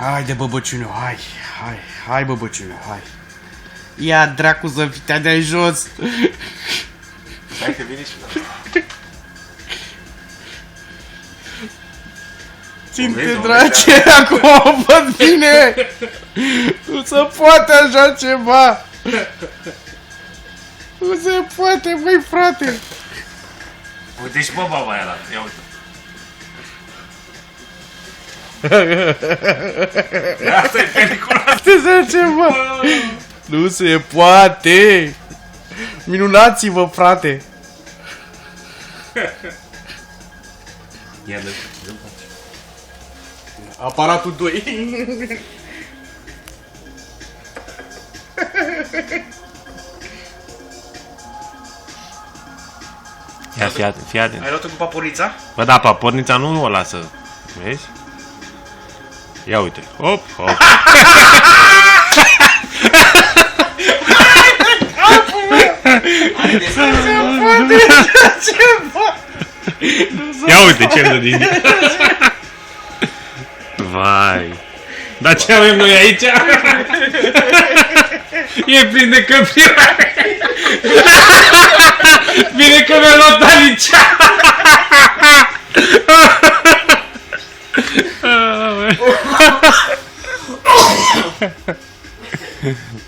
Haide, băbăciuniu, hai, băbăciuniu, hai. Ia, dracu, să te dai jos. Hai că vine și la... Ține, drace, acum o văd bine. Nu se poate așa ceva. Nu se poate, băi, frate. Uite și baba aia la, ia uite. Asta e pelicula. Asta e ceva. Nu se poate. Minunați-vă, frate. Ia dă, Aparatul 2. ia fii atent. Ai luat-o cu paporița? Bă, da, papornița nu o lasă. Vezi? Ia uite. Hop, hop. Ia uite ce dă din... Vai. Dar ce avem noi aici? E plin de căprioare. Bine că mi-a luat Alicia.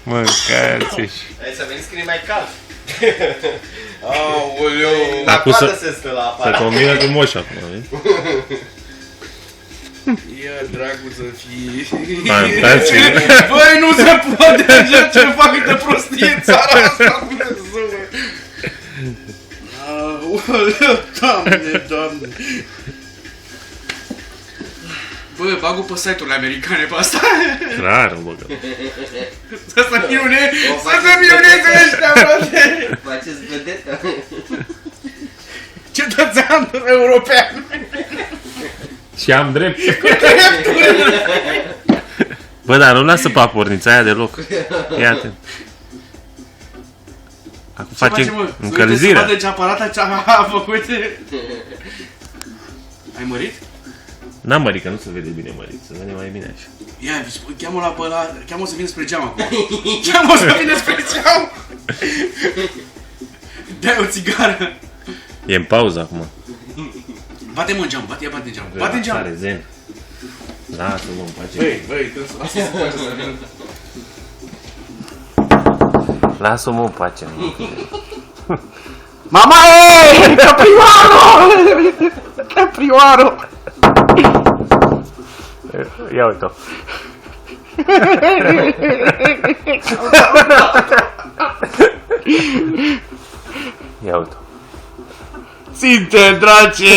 Mâncați-și. Hai să veniți când e mai cald. Aoleu. La Acum coadă se stă la să aparat. combină cu moșul acum, vezi? Ia, dracu, să fii. Fantastic. Băi, nu se poate așa ceva câtă prostie în țara asta, Dumnezeule. Aoleu, Doamne. Bă, bag-o pe site-urile americane pe asta. Clar, bă. Să se minuneze ăștia, frate. Faceți vedetă. Cetățean european. Și am drept. Bă, dar nu lasă papornița aia deloc. Ia atent. Acum facem încălzirea. Să vadă ce aparat ce-a făcut. Ai mărit? N-am mărit, că nu se vede bine mărit. Se vede mai bine așa. Ia, cheamă-l pe ăla, cheamă-o să vină spre geam acum. Cheamă-o să vină spre geam. Dai o țigară. E în pauză acum. Bate-mă în geam, bate în geam. Bate în geam. Relaxare, zen. Lasă-mă în pace. Băi, trebuie să lasă să facă să vină. Lasă-mă în pace. Mama, e! Caprioarul! Caprioarul! Ia uite-o. Ia uite-o. Ținte, drace!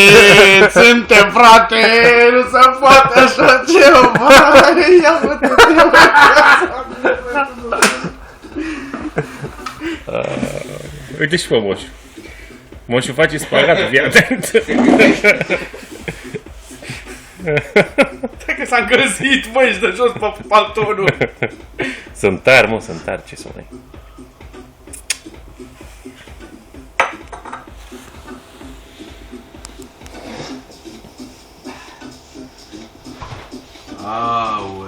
Ținte, frate! Nu se poate așa ceva! Ia uite-te! Uite și pe moșu. Moșu face spagată, fii atent. Că s-a încălzit, băi, și de jos pe paltonul! Sunt tari, mă, sunt tari, ce să mai... Aoleu!